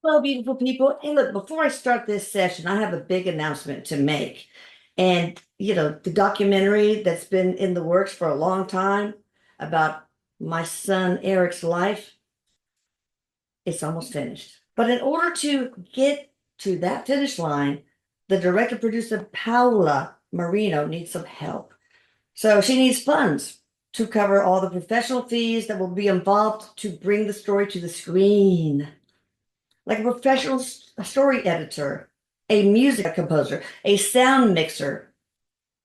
Hello, beautiful people. Hey, look, before I start this session, I have a big announcement to make. And, the documentary that's been in the works for a long time about my son Eric's life, it's almost finished. But in order to get to that finish line, the director producer Paula Marino needs some help. So she needs funds to cover all the professional fees that will be involved to bring the story to the screen, like a professional story editor, a music composer, a sound mixer,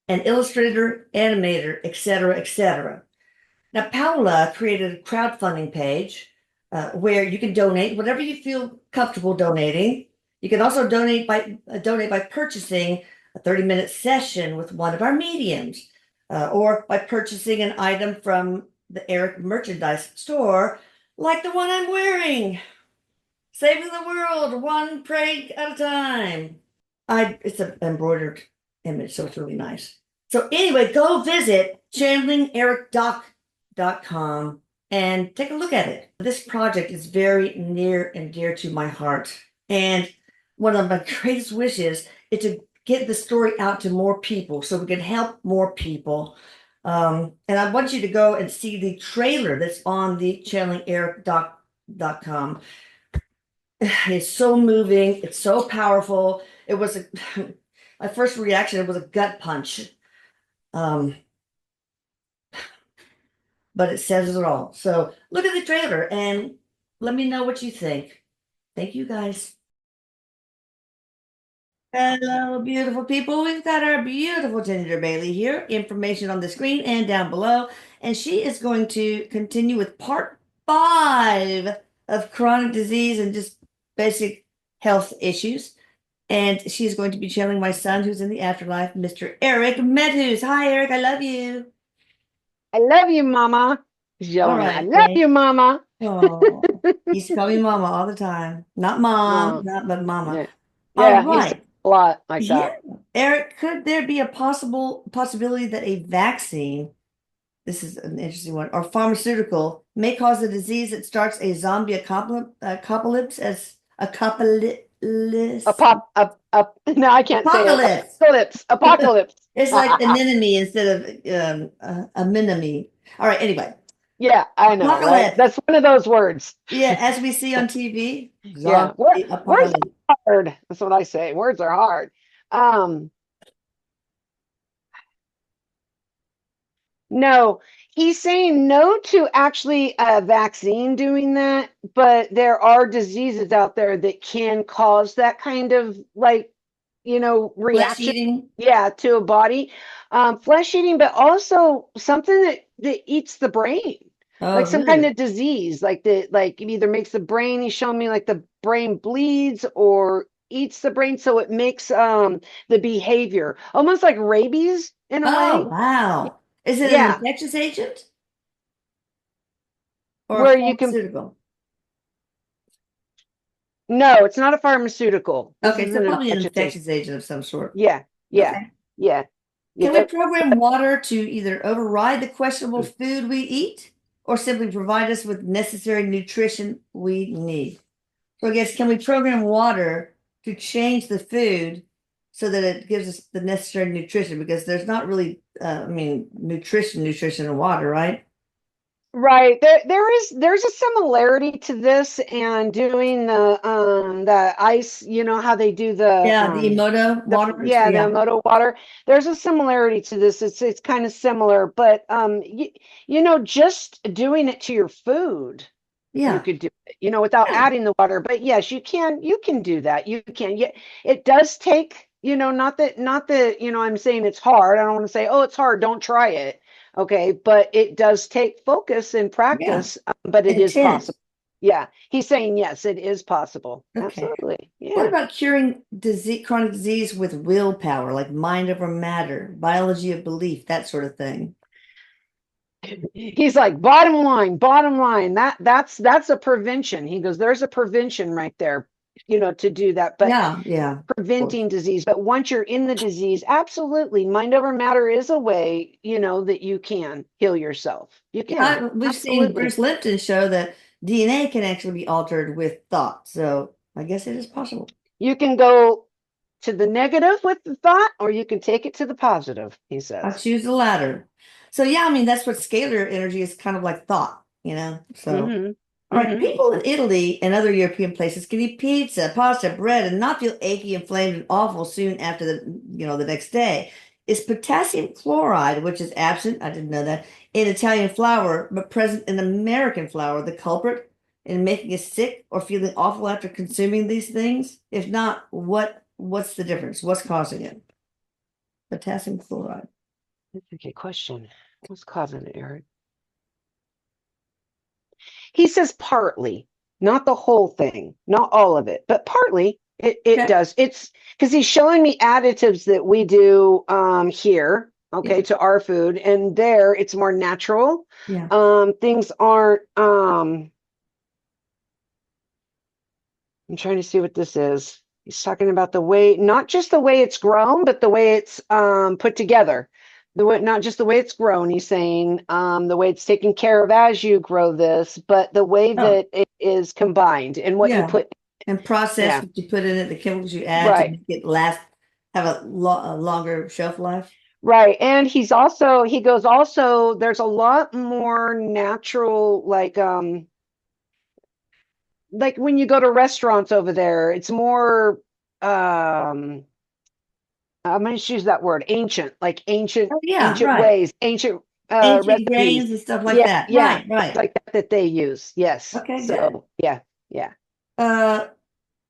an illustrator, animator, etc., etc. Now, Paula created a crowdfunding page where you can donate whatever you feel comfortable donating. You can also donate by purchasing a 30-minute session with one of our mediums, or by purchasing an item from the Erik merchandise store, like the one I'm wearing. Saving the world one prank at a time. It's an embroidered image, so it's really nice. So anyway, go visit channelingericdoc.com and take a look at it. This project is very near and dear to my heart. And one of my greatest wishes is to get the story out to more people so we can help more people. And I want you to go and see the trailer that's on the channelingericdoc.com. It's so moving. It's so powerful. It was my first reaction. It was a gut punch. But it says it all. So look at the trailer and let me know what you think. Thank you, guys. Hello, beautiful people. We've got our beautiful Ginger Bailey here. Information on the screen and down below. And she is going to continue with part 5 of chronic disease and just basic health issues. And she's going to be channeling my son who's in the afterlife, Mr. Erik Medhus. Hi, Erik. I love you. I love you, Mama. He's All yelling at, I right. love you, Mama. Oh, he used to call me Mama all the time. Not Mom, No, but Mama. yeah, All yeah, he's right. a lot like Yeah. that. Erik, could there be a possibility that a vaccine, this is an interesting one, or pharmaceutical may cause a disease that starts a zombie apocalypse as A apocalypse? pop, no, I can't say it. Apocalypse. Apocalypse, apocalypse. It's like anemone instead of anemone. All right, anyway. Yeah, I know, right? Apocalypse. That's one of those words. Yeah, as we see on TV, Yeah, zombie words apocalypse. are hard. That's what I say. Words are hard. Um, No, he's saying no to actually a vaccine doing that, but there are diseases out there that can cause that kind of Flesh reaction, eating. yeah, to a body. Flesh eating, but also something that eats the brain, like Oh, some kind really? of disease, like it either makes the brain, he's showing me like the brain bleeds or eats the brain, so it makes the behavior almost like rabies in a Oh, way. wow. Is it an Yeah, infectious agent or a where you can pharmaceutical? no, it's not a pharmaceutical. This Okay, so isn't an probably an infectious agent. infectious agent of some sort. Yeah, yeah, Okay. yeah, Can we yeah. program water to either override the questionable food we eat or simply provide us with necessary nutrition we need? So I guess, can we program water to change the food so that it gives us the necessary nutrition? Because there's not really, nutrition in water, right? Right. There's a similarity to this and doing the ice, you know how they do Yeah, the Emoto waters. the Yeah, Moto water. There's a similarity to this. It's kind of similar, but just doing it to your food, you yeah, could do it, without yeah, adding the water. But yes, you can do that. You can. Yeah, it does take, not that, I'm saying it's hard. I don't want to say, oh, it's hard, don't try it. Okay, but it does take focus and yeah. practice, but it is Intense. possible. Yeah, he's saying yes, it is possible. Okay. Absolutely. What Yeah. about curing chronic disease with willpower, like mind over matter, biology of belief, that sort of thing? He's like, bottom line, that's a prevention. He goes, there's a prevention right there, to do that. But Yeah, yeah, of course. preventing disease. But once you're in the disease, absolutely, mind over matter is a way, that you can heal yourself. You can. Yeah, we've seen Absolutely. Bruce Lipton show that DNA can actually be altered with thought. So, I guess it is possible. You can go to the negative with the thought, or you can take it to the positive, he I says. choose the latter. So yeah, I mean that's what scalar energy is kind of like thought, you know. So Mm-hmm. all right, Mm-hmm. people in Italy and other European places can eat pizza, pasta, bread, and not feel achy, inflamed, and awful soon after the next day. Is potassium chloride, which is absent, I didn't know that, in Italian flour, but present in American flour, the culprit in making us sick or feeling awful after consuming these things? If not, what's the difference? What's causing it? Potassium chloride. That's a good question. What's causing it, Eric? He says partly, not the whole thing, not all of it, but partly it Okay. does. It's because he's showing me additives that we do here, Yeah. okay, to our food, and there it's more natural. Yeah. Things aren't I'm trying to see what this is. He's talking about the way, not just the way it's grown, but the way it's put together. The way, not just the way it's grown, he's saying the way it's taken care of as you grow this, but the way Oh, that it is combined and what you yeah. put. And process Yeah, what you put in it, the chemicals you add to right, make it have a longer shelf life. right. And he goes also, there's a lot more natural, like when you go to restaurants over there, it's more I'm going to use that word, ancient, like Oh, yeah, ancient right. ways, ancient Ancient recipes. grains and stuff like Yeah, that. yeah, Right, things right. like that they use. Yes. Okay, good. So yeah, yeah. Uh,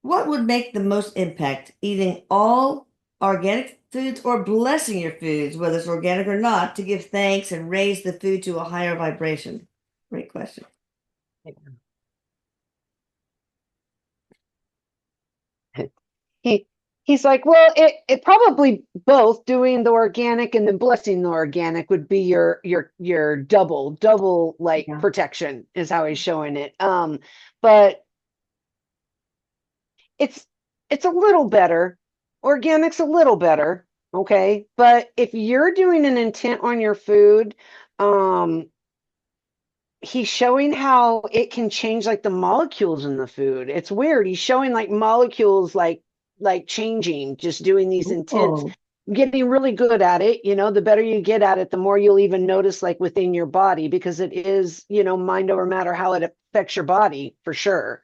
what would make the most impact? Eating all organic foods or blessing your foods, whether it's organic or not, to give thanks and raise the food to a higher vibration? Great question. He he's like, well, it probably both doing the organic and then blessing the organic would be your double like Yeah. protection is how he's showing it. But it's it's a little better. Organic's a little better, okay? But if you're doing an intent on your food, um, he's showing how it can change like the molecules in the food. It's weird. He's showing like molecules like changing, just doing these intents, Oh, getting really good at it. You know, the better you get at it, the more you'll even notice like within your body because it is, mind over matter how it affects your body for sure.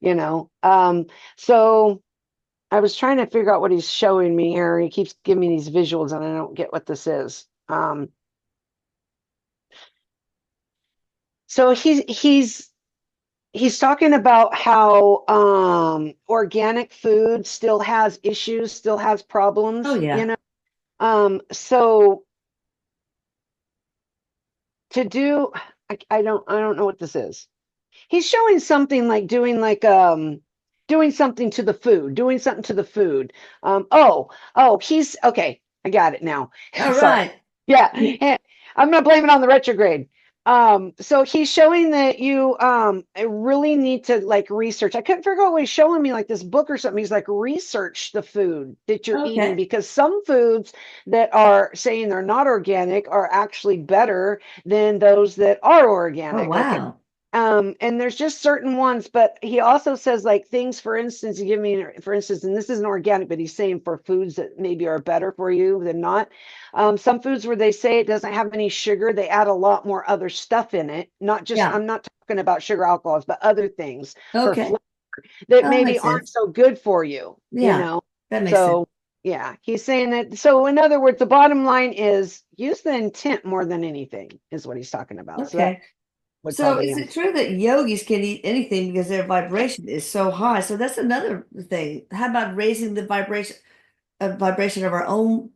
You know. So I was trying to figure out what he's showing me here. He keeps giving me these visuals and I don't get what this is. So he's talking about how organic food still has issues, still has oh problems, yeah. So to do I don't know what this is. He's showing something like doing something to the food, doing something to the food. Oh, he's okay. I got it now. All Sorry. right. Yeah, I'm gonna blame it on the retrograde. So he's showing that you really need to like research. I couldn't figure out what he's showing me, like this book or something. He's like, research the food that you're eating Okay. because some foods that are saying they're not organic are actually better than those that are Oh organic. Okay. wow. And there's just certain ones, but he also says like things, for instance, for instance, and this isn't organic, but he's saying for foods that maybe are better for you than not. Some foods where they say it doesn't have any sugar, they add a lot more other stuff in it. Not just, Yeah. I'm not talking about sugar alcohols, but other things for Okay. that Oh, that maybe makes aren't sense. so good for you, Yeah, that makes sense. So yeah, he's saying that. So in other words, the bottom line is use the intent more than anything is what he's talking about. So that Okay. would So probably is it answer. true that yogis can eat anything because their vibration is so high? So that's another thing. How about raising the vibration of our own,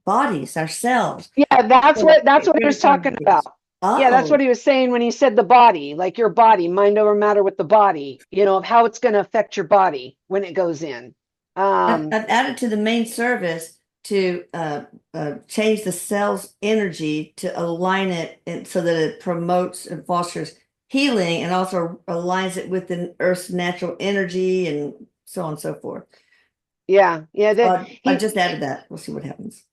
bodies, ourselves? Yeah, So that's what get he rid was of talking chronic about. disease. Yeah, that's what Oh, he was saying when he said the body, like your body, mind over matter with the body, of how it's going to affect your body when it goes in. I've, Um, I've added to the main service to change the cell's energy to align it and so that it promotes and fosters healing and also aligns it with the Earth's natural energy and so on and so forth. yeah, yeah, So that I he just added that. We'll see what happens.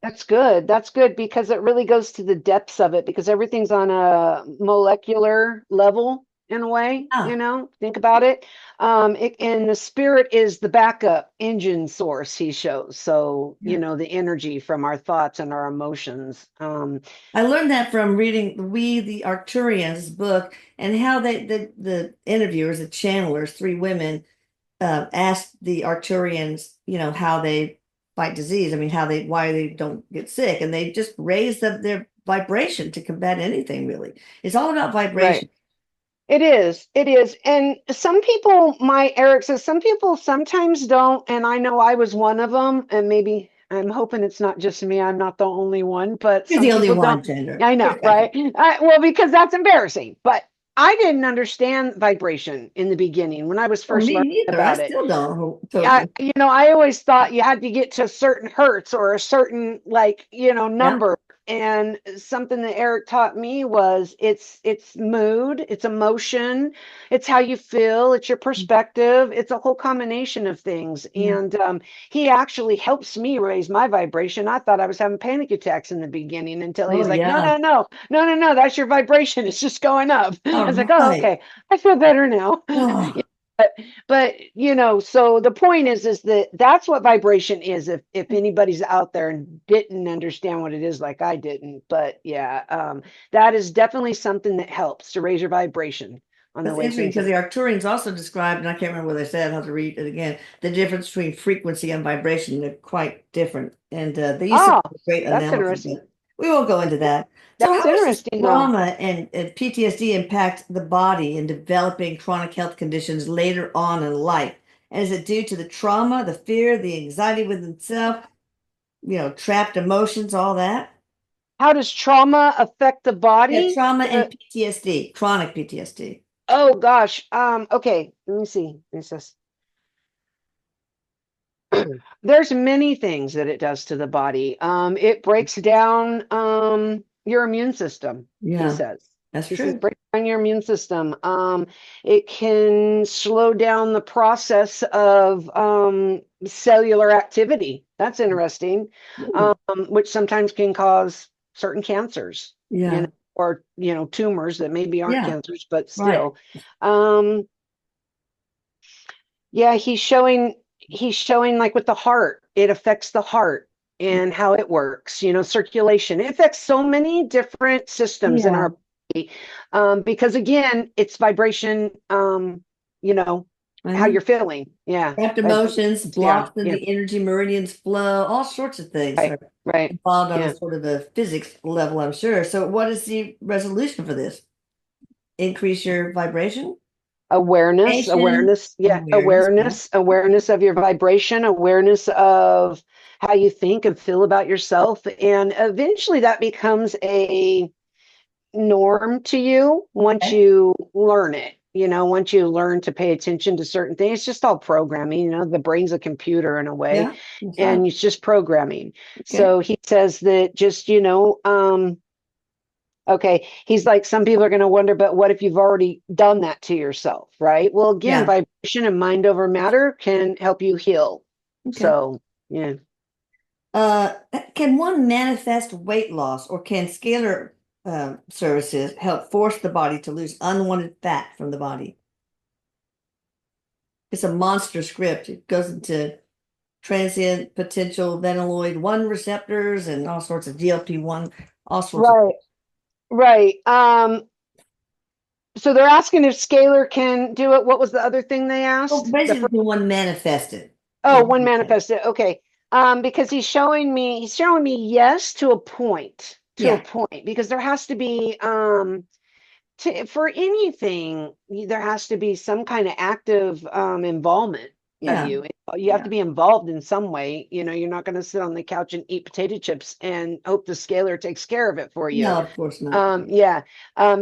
that's good. That's good because it really goes to the depths of it because everything's on a molecular level. in a way, Ah, think about it. And the spirit is the backup engine source he shows. So, yeah. the energy from our thoughts and our emotions. I learned that from reading We the Arcturians book and how the interviewers, the channelers, three women, asked the Arcturians, how they fight disease. I mean, why they don't get sick, and they just raise their vibration to combat anything. Really, it's all about Right. vibration. It is. It is. And some people, my Eric says, some people sometimes don't. And I know I was one of them. And maybe I'm hoping it's not just me. I'm not the only one, but You're some the only people don't. one, Gender. I know, right? Well, because that's embarrassing. But I didn't understand vibration in the beginning when I was Well, first me learning neither. I about it. still don't Yeah, totally. I always thought you had to get to certain hertz or a certain Yeah. number. And something that Eric taught me was it's mood, it's emotion, it's how you feel, it's your perspective, it's a whole combination of things. Yeah. And he actually helps me raise my vibration. I thought I was having panic attacks in the beginning until Oh he's like, no, yeah. no, no, no, no, no, that's your vibration. It's just going up. I was All like, oh, right. okay, I feel better now. Oh, But so the point is that that's what vibration is. If anybody's out there and didn't understand what it is, like I didn't, but yeah, that is definitely something that helps to raise your vibration on the that's way interesting things because are. the Arcturians also described, and I can't remember what they said. I'll have to read it again. The difference between frequency and vibration, they're quite different. And they used to Oh, make a great that's analogy, interesting. but we won't go into that. So, That's how does interesting, though. trauma and PTSD impact the body in developing chronic health conditions later on in life? And is it due to the trauma, the fear, the anxiety within itself, trapped emotions, all that? How does trauma affect the Yeah, body? trauma and PTSD, chronic PTSD. Oh gosh. Okay. Let me see. It says there's many things that it does to the body. It breaks down your immune system, he Yeah, says. that's He says true. break down your immune system. It can slow down the process of cellular activity. That's interesting. Hmm. Which sometimes can cause certain cancers, Yeah, or tumors that maybe aren't yeah, cancers, but right. still. Um, yeah, he's showing like with the heart, it affects the heart and how it works, circulation. It affects so many different systems in Yeah, our body. Because again, it's vibration, you know, I how know. you're feeling. Yeah. Trapped Vibration. emotions, Yeah, blocks in yeah. the energy meridians flow, all sorts of things Right, are right. involved on a Yeah. sort of a physics level, I'm sure. So, what is the resolution for this? Increase your vibration, Awareness, nation, awareness, yeah, awareness. Yeah, awareness of your vibration, awareness of how you think and feel about yourself. And eventually that becomes a norm to you once okay. you learn it. Once you learn to pay attention to certain things, it's just all programming. The brain's a computer in a way, Yeah, that's right. and it's just programming. Okay. So he says that just, okay, he's like, some people are going to wonder, but what if you've already done that to yourself, right? Well, again, Yeah. vibration and mind over matter can help you heal. Okay. So, yeah. Uh, can one manifest weight loss, or can scalar services help force the body to lose unwanted fat from the body? It's a monster script. It goes into transient potential veniloid 1 receptors and all sorts of GLP-1, all sorts of. Right, right. So they're asking if Scalar can do it. What was the other thing they Well, asked? basically, can one manifest it? Oh, one manifested. Okay. Because he's showing me yes to a point, Yeah, because there has to be for anything, there has to be some kind of active involvement of yeah, you. You have yeah. to be involved in some way. You're not going to sit on the couch and eat potato chips and hope the scaler takes care of it for you. No, of course not. Yeah.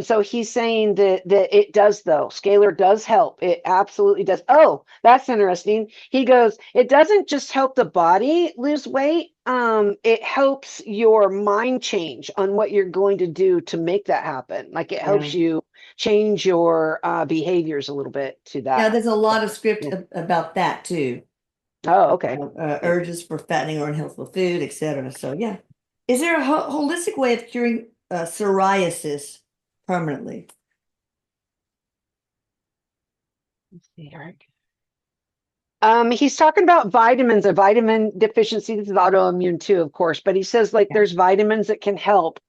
So he's saying that it does, though. Scalar does help. It absolutely does. Oh, that's interesting. He goes, it doesn't just help the body lose weight. It helps your mind change on what you're going to do to make that happen. Like it Yeah. helps you change your behaviors a little bit to Yeah, that. there's a lot of script Yeah. about that too. Oh, okay. Yeah. Urges for fattening or unhealthful food, etc. So yeah. Is there a holistic way of curing psoriasis permanently? see, Erik. He's talking about vitamins, a vitamin deficiency. This is autoimmune too, of course, but he says like Yeah. there's vitamins that can help.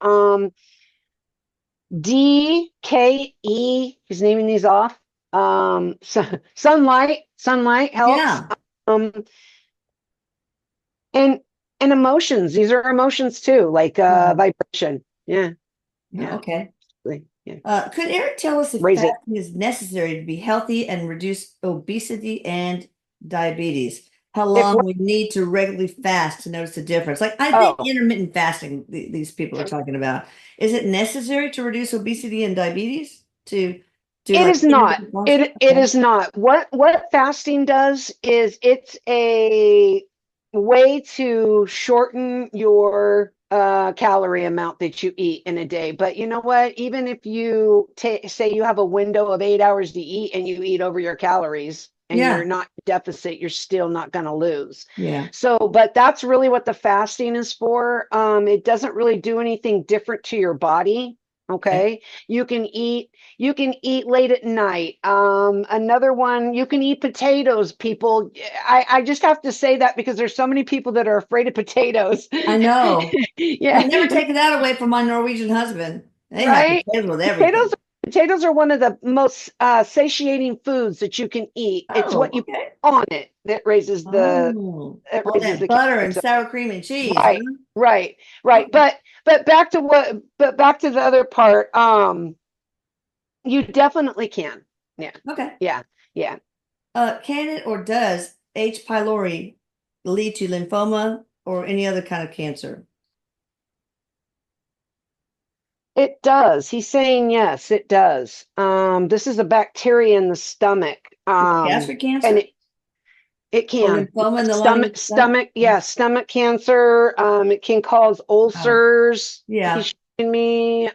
D, K, E, he's naming these off. Sunlight helps. Yeah. Um, and emotions. These are emotions too, like Mhm. vibration. Yeah, Yeah, yeah, okay. yeah. Could Eric tell us if Raise it. fasting is necessary to be healthy and reduce obesity and diabetes? How If long we're, we need to regularly fast to notice the difference? Like I think oh, intermittent fasting, these people are talking about. Is it necessary to reduce obesity and diabetes to do it like is not. intermittent fasting? It Okay. is not. What fasting does is it's a way to shorten your calorie amount that you eat in a day. But you know what? Even if you say you have a window of 8 hours to eat and you eat over your calories and you're Yeah. not in deficit, you're still not going to lose. Yeah. So, but that's really what the fasting is for. It doesn't really do anything different to your body. Okay. Okay. You can eat late at night. Another one, you can eat potatoes, people. I just have to say that because there's so many people that are afraid of potatoes. I know. Yeah, I've never taken that away from my Norwegian husband. They have right. potatoes with Potatoes, everything. potatoes are one of the most satiating foods that you can eat. It's Oh, what you okay. put on it that raises Oh, it all raises that the butter calories. and sour cream and cheese, Right, huh? right, right. Okay. But back to the other part. You definitely can. Yeah, Okay. yeah, yeah. Can it or does H. pylori lead to lymphoma or any other kind of cancer? It does. He's saying yes, it does. This is a bacteria in the stomach. Gastric And cancer it or can. lymphoma in the lining of Stomach, the stomach? yeah, stomach cancer. It can cause Wow. ulcers. Yeah. He's showing me.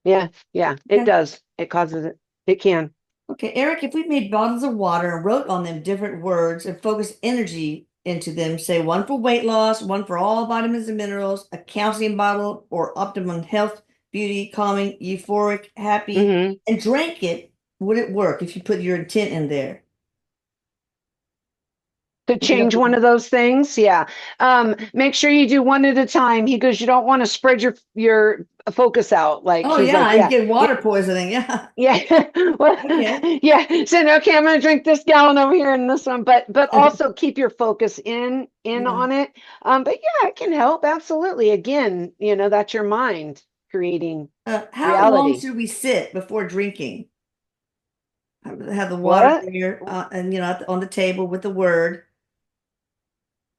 Yeah, yeah, it Okay. does. It causes it. It can. Okay, Eric, if we made bottles of water and wrote on them different words and focused energy into them, say one for weight loss, one for all vitamins and minerals, a calcium bottle, or optimum health, beauty, calming, euphoric, happy, Hmm. and drank it, would it work if you put your intent in there? To change one of those things, yeah. Make sure you do one at a time. He goes, you don't want to spread your focus out. Like Oh he's like, yeah, and yeah, get yeah, water poisoning. Yeah. yeah. Well, Okay. yeah. Saying, okay, I'm gonna drink this gallon over here and this one, but also keep your focus in Yeah. on it. But yeah, it can help absolutely. Again, that's your mind creating How long reality. should we sit before drinking? Have the water What? there, and on the table with the word.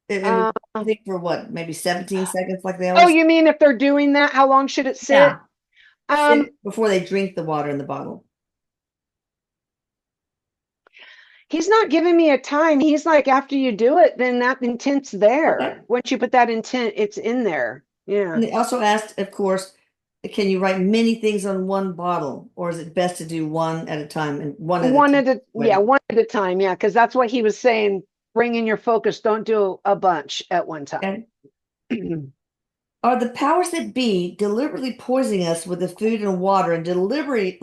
And Uh, I think for what, maybe 17 seconds, like they oh, always. you mean if they're doing that, how long should it sit? Yeah. Um, Sit before they drink the water in the bottle. He's not giving me a time. He's like, after you do it, then that intent's Okay. there. Once you put that intent, it's in there. Yeah. And they also asked, of course, can you write many things on one bottle, or is it best to do one at a time and one at a time? Yeah, Way. one at a time. Yeah, because that's what he was saying. Bring in your focus. Don't do a bunch at one time. Okay. Are the powers that be deliberately poisoning us with the food and water and deliberately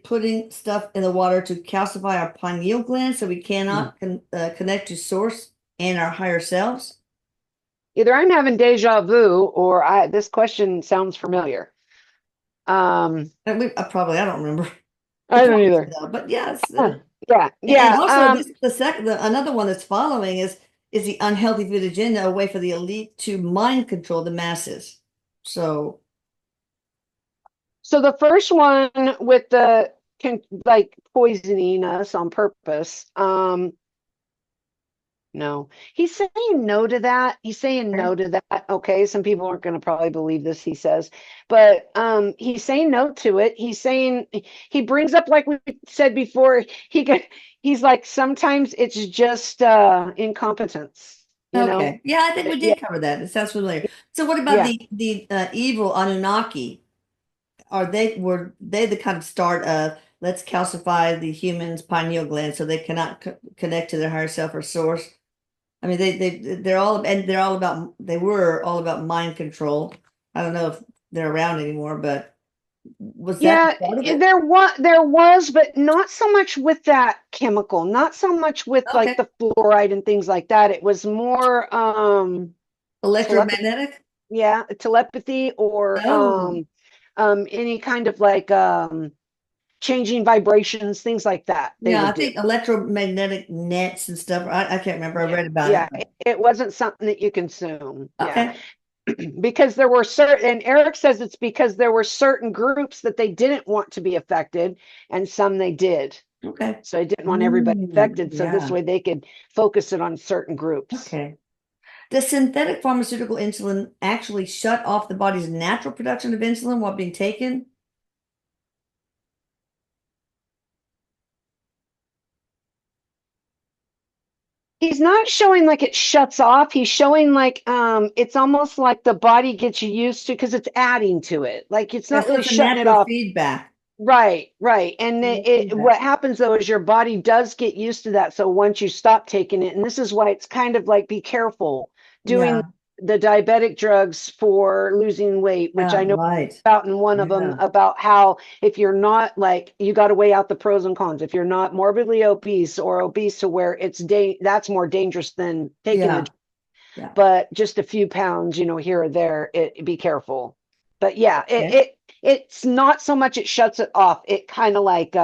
putting stuff in the water to calcify our pineal gland so we cannot connect to source and our higher selves? Either I'm having deja vu or this question sounds familiar. And I don't remember. I It's don't long either. ago, but yes. Yeah, And yeah. also this the second another one that's following is the unhealthy food agenda, a way for the elite to mind control the masses. So So the first one with the like poisoning us on purpose. No, he's saying no to that. He's saying okay. no to that. Okay, some people aren't going to probably believe this, he says, but he's saying no to it. He's saying he brings up, like we said before, he's like sometimes it's just incompetence, you know? Okay. Yeah, I think we Yeah, did cover that. It sounds familiar. So what about yeah. the evil Anunnaki? Were they the kind of start of let's calcify the human's pineal gland so they cannot connect to their higher self or source? I mean, they're all about they were all about mind control. I don't know if they're around anymore, but Was that Yeah, part of it? there was, but not so much with that chemical, not so much with like Okay. the fluoride and things like that. It was more telepathy, Electromagnetic? yeah, telepathy or Oh, any kind of like changing vibrations, things like that they yeah, I would do. think electromagnetic nets and stuff. I can't remember. I Yeah, read about it, yeah, but it wasn't something that you consume. Yeah. okay. Because there were certain, and Erik says it's because there were certain groups that they didn't want to be affected, and some they did. Okay. So I didn't want everybody affected, so this Yeah. way they could focus it on certain groups. Okay. Does synthetic pharmaceutical insulin actually shut off the body's natural production of insulin while being taken? He's not showing like it shuts off. He's showing like it's almost like the body gets used to because it's adding to it. Like it's Yeah, not so really it's a shutting it natural off. feedback. Right, right. And Feedback. what happens though is your body does get used to that. So once you stop taking it, and this is why it's kind of like be careful doing Yeah. the diabetic drugs for losing weight, which Yeah. I know Right. about in one of them Yeah. about how if you're not like you got to weigh out the pros and cons. If you're not morbidly obese or obese to where that's more dangerous than taking the Yeah. Yeah. but just a few pounds, here or there, be careful. But yeah, Okay. it's not so much it shuts it off. It kind of like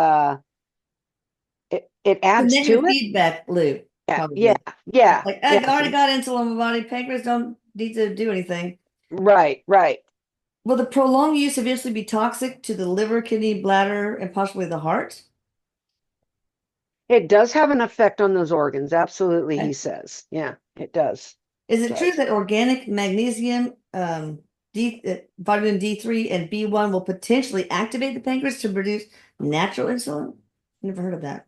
it The adds negative to it. feedback loop, Yeah, yeah, probably. yeah, Like, yeah. I already got insulin in my body. Pancreas don't need to do anything. Right, right. Will the prolonged use eventually be toxic to the liver, kidney, bladder, and possibly the heart? It does have an effect on those organs. Absolutely, he Okay. says. Yeah, it does. Is It it true does. that organic magnesium, vitamin D3, and B1 will potentially activate the pancreas to produce natural insulin? Never heard of that.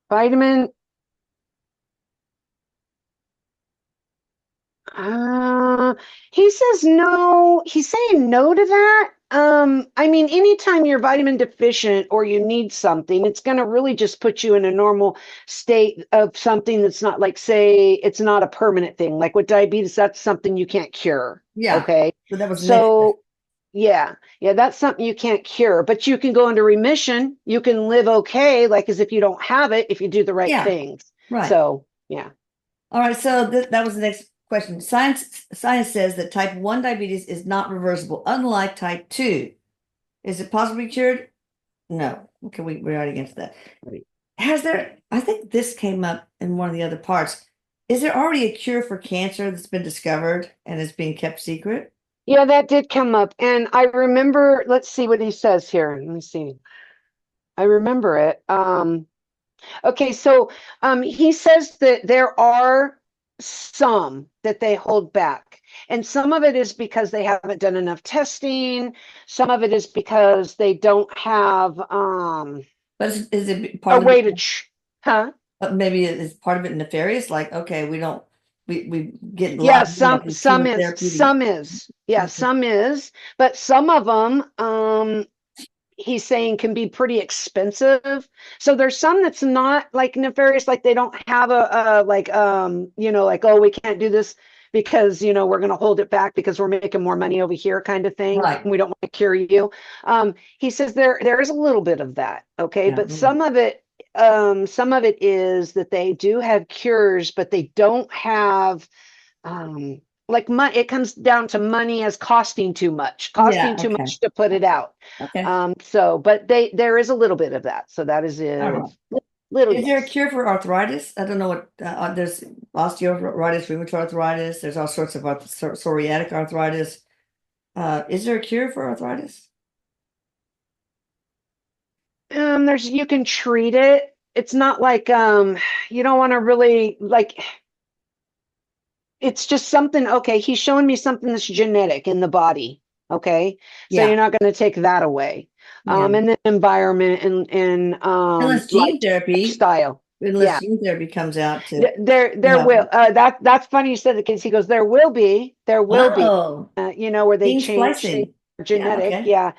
Vitamin. He says no. He's saying no to that. I mean, anytime you're vitamin deficient or you need something, it's going to really just put you in a normal state of something that's not like, say, it's not a permanent thing. Like with diabetes, that's something you can't cure. Yeah, Okay. but that was the next question. So, yeah, that's something you can't cure, but you can go into remission. You can live okay, like as if you don't have it if you do the right Yeah, things. right. So, yeah. All right, so that was the next question. Science says that type 1 diabetes is not reversible, unlike type 2. Is it possibly cured? No. Okay, we already answered that. Has there, I think this came up in one of the other parts. Is there already a cure for cancer that's been discovered and is being kept secret? Yeah, that did come up. And I remember, let's see what he says here. Let me see. I remember it. Okay, so he says that there are some that they hold back. And some of it is because they haven't done enough testing. Some of it is because they don't have But is it a part of way to, it? huh? Maybe is part of it nefarious? Like, okay, we don't, we get Yeah, locked in like these chemotherapeutic. some is, but some of them, he's saying can be pretty expensive. So there's some that's not like nefarious, like they don't have a like like, oh, we can't do this because we're going to hold it back because we're making more money over here kind of thing. Right. We don't want to cure you. He says there is a little bit of that, okay, Yeah. but some of it is that they do have cures, but they don't have like money. It comes down to money as costing Yeah. too Okay. much to put it out. Okay. But there is a little bit of that. So that is All a right. little Is there a yes. cure for arthritis? I don't know what there's osteoarthritis, rheumatoid arthritis. There's all sorts of psoriatic arthritis. Is there a cure for arthritis? There's you can treat it. It's not like you don't want to really like it's just something, okay, he's showing me something that's genetic in the body. Okay. So Yeah. you're not going to take that away. Yeah. And then environment and Unless gene therapy, lifestyle. unless Yeah. gene therapy comes out to There help. will that's funny you said that because he goes, there will be Oh, where they gene change things splicing. Yeah. genetic, Okay. yeah.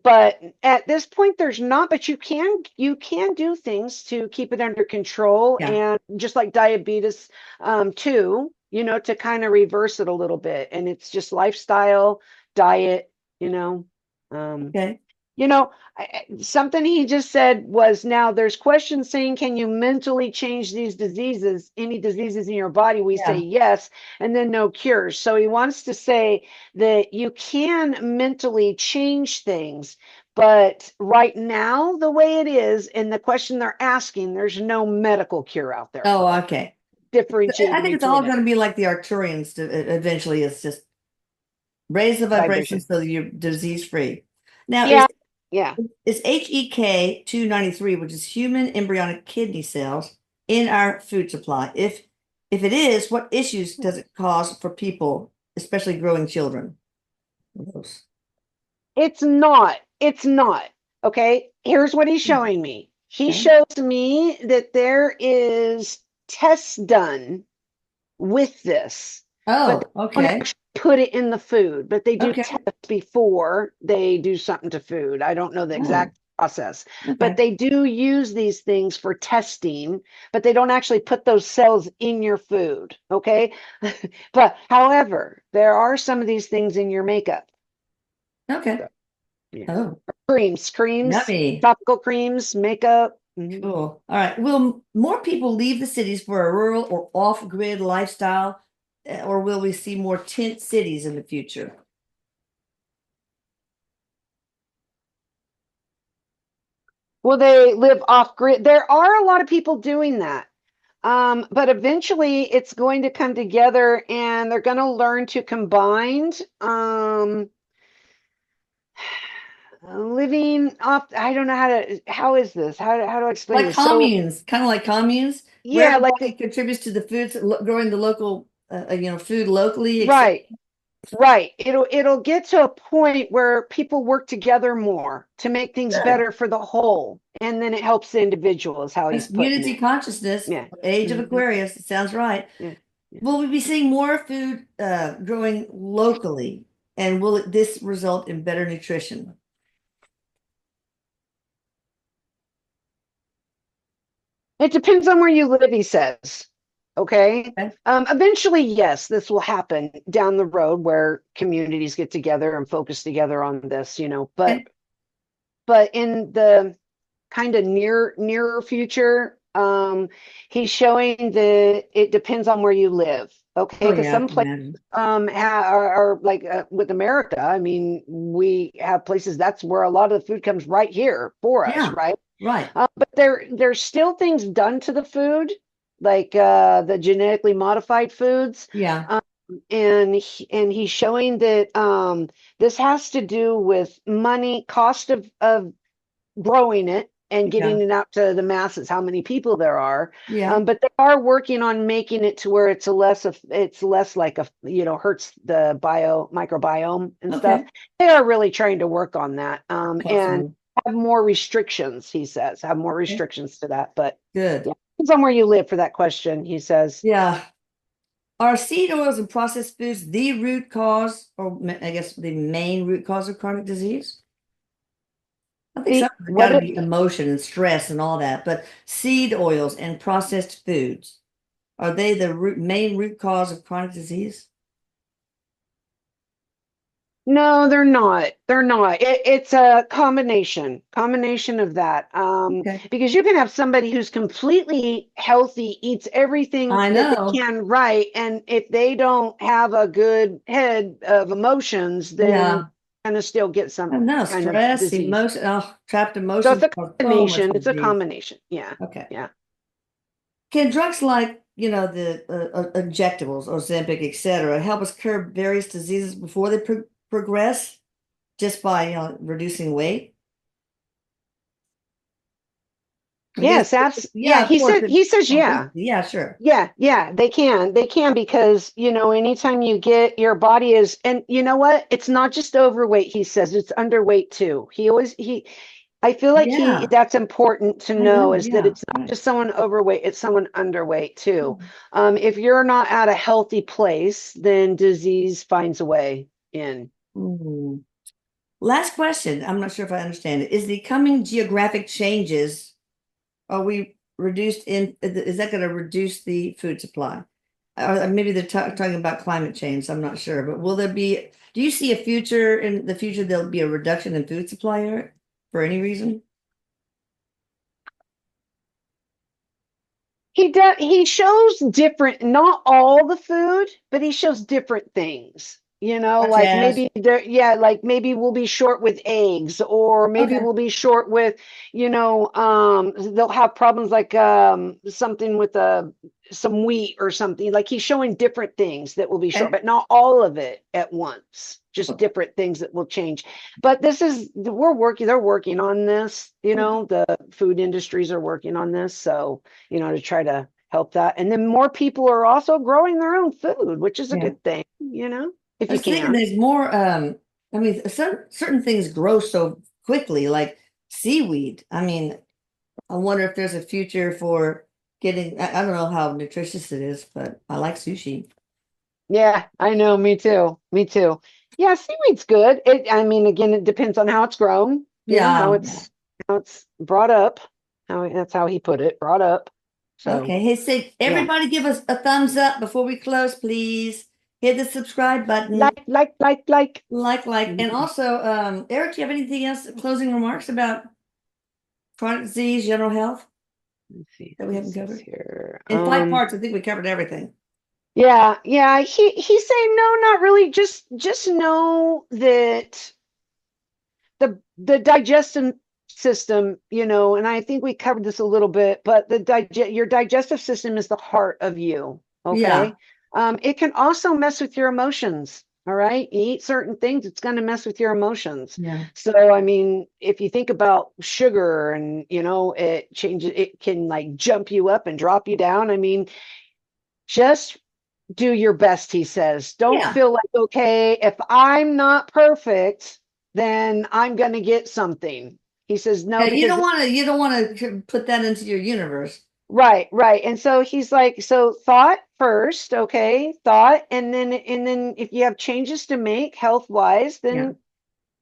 But at this point there's not, but you can do things to keep it under control, Yeah. and just like diabetes too, to kind of reverse it a little bit. And it's just lifestyle, diet, Okay. something he just said was, now there's questions saying, can you mentally change these diseases, any diseases in your body? We say Yeah. yes, and then no cures. So he wants to say that you can mentally change things, but right now, the way it is, and the question they're asking, there's no medical cure out there Oh, for it. okay. I Differentiating think it's all between it. going to be like the Arcturians eventually. It's just raise the vibration Vibration. so that you're disease free. Now, Yeah, yeah. is HEK 293, which is human embryonic kidney cells, in our food supply? If it is, what issues does it cause for people, especially growing children? Those. It's not. It's not. Okay. Here's what he's showing me. He Okay. shows me that there is tests done with this, but Oh, they don't okay. actually put it in the food, but they do Okay. tests before they do something to food. I don't know the Oh, exact process, but okay. they do use these things for testing, but they don't actually put those cells in your food. Okay. But however, there are some of these things in your makeup. Okay. So, yeah. Oh, Creams, yummy. topical creams, makeup. Mhm. Cool. All right. Will more people leave the cities for a rural or off-grid lifestyle, or will we see more tent cities in the future? Will they live off grid? There are a lot of people doing that. But eventually it's going to come together and they're going to learn to combine living off. I don't know how is this? How do I explain Like this? So, communes, kind of like communes, where yeah, like, everybody contributes to the foods, growing the local, food locally, etc. right. Right. It'll get to a point where people work together more to make things Good. better for the whole. And then it helps the individual is how he's That's putting unity it. consciousness, Yeah. age of Hmm. Aquarius. It sounds right. Yeah. Yeah. Will we be seeing more food growing locally, and will this result in better nutrition? It depends on where you live, he says. Okay. Okay. Eventually, yes, this will happen down the road where communities get together and focus together on this, Okay. but in the kind of nearer future, he's showing that it depends on where you live. Okay, Oh because yeah, I some can places imagine. are like with America. I mean, we have places that's where a lot of the food comes right here for us, Yeah, right? right. But there's still things done to the food, like the genetically modified foods. Yeah. Um, and he's showing that this has to do with money, cost of growing it and Yeah. getting it out to the masses, how many people there are. Yeah. But they are working on making it to where it's less like hurts the microbiome and stuff. Okay. They are really trying to work on that. And Possible. have more restrictions, he says, have more Okay. restrictions to that. But Good. yeah, depends on where you live for that question, he says. Yeah. Are seed oils and processed foods the root cause, or I guess the main root cause of chronic disease? I think The some of it got what to it be emotion and stress and all that, but seed oils and processed foods, are they the main root cause of chronic disease? No, they're not. They're not. It's a combination of that. Okay. Because you can have somebody who's completely healthy, eats everything I that they know. can right, and if they don't have a good head of emotions, then Yeah. kind of still get I some know. kind of Stress, disease. emotion, oh, trapped So it's emotions a cause so much combination. It's a disease. combination. Yeah. Okay. Yeah. Can drugs like, the injectables, Ozempic, etc., help us curb various diseases before they progress just by, reducing weight? I guess, Yes, yeah, yeah, of course. he says yeah. Obesity, yeah, sure. Yeah, yeah, they can because, anytime you get your body is, and you know what? It's not just overweight, he says, it's underweight too. I feel like Yeah, that's important to I know. know is that Yeah, it's not right. just someone overweight, it's someone underweight too. If you're not at a healthy place, then disease finds a way in. Mhm. Last question. I'm not sure if I understand it. Is the coming geographic changes, are we reduced in, is that going to reduce the food supply? or maybe they're talking about climate change. I'm not sure, but will there be? Do you see a future in the future? There'll be a reduction in food supply here for any reason? He shows different, not all the food, but he shows different things. Such Like as maybe there, yeah, like maybe we'll be short with eggs, or maybe okay, we'll be short with, they'll have problems like something with some wheat or something. Like he's showing different things that will be short, okay, but not all of it at once. Just different things that will change. But they're working on this, the food industries are working on this. So to try to help that. And then more people are also growing their own food, which is a yeah. good thing, if I you was thinking can. there's more. I mean, certain things grow so quickly, like seaweed. I mean, I wonder if there's a future for getting. I don't know how nutritious it is, but I like sushi. Yeah, I know. Me too. Me too. Yeah, seaweed's good. I mean, again, it depends on how it's grown, how Yeah. it's brought up. That's how he put it, brought up. So, Okay. Hey, say yeah. everybody give us a thumbs up before we close, please. Hit the subscribe button, Like. and also, Eric, do you have anything else, closing remarks about chronic disease, general health Let's see that if we haven't this is covered? here. In 5 parts, I think we covered everything. Yeah. He's saying no, not really. Just know that the digestive system, and I think we covered this a little bit, but your digestive system is the heart of you. Yeah. Okay. It can also mess with your emotions. All right. You eat certain things, it's going to mess with your emotions. Yeah. So, I mean, if you think about sugar and, it can like jump you up and drop you down. I mean, just do your best, he says. Don't Yeah. feel like, okay, if I'm not perfect, then I'm going to get something. He says, no, Yeah, because, you don't want to put that into your universe. right. And so he's like, so thought first, okay, thought. And then if you have changes to make health wise, Yeah. then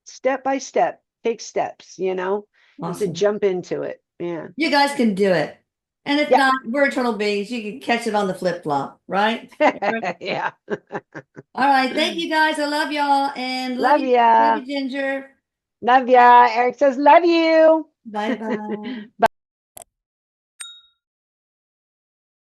step by step, take steps, just to Awesome. jump into it. Yeah. You guys can do it. And if Yep. not, we're eternal beings. You can catch it on the flip flop, right? Yeah. All right. Thank you guys. I love y'all and Love love ya. you, Ginger. Love ya. Eric says, love you. Bye bye.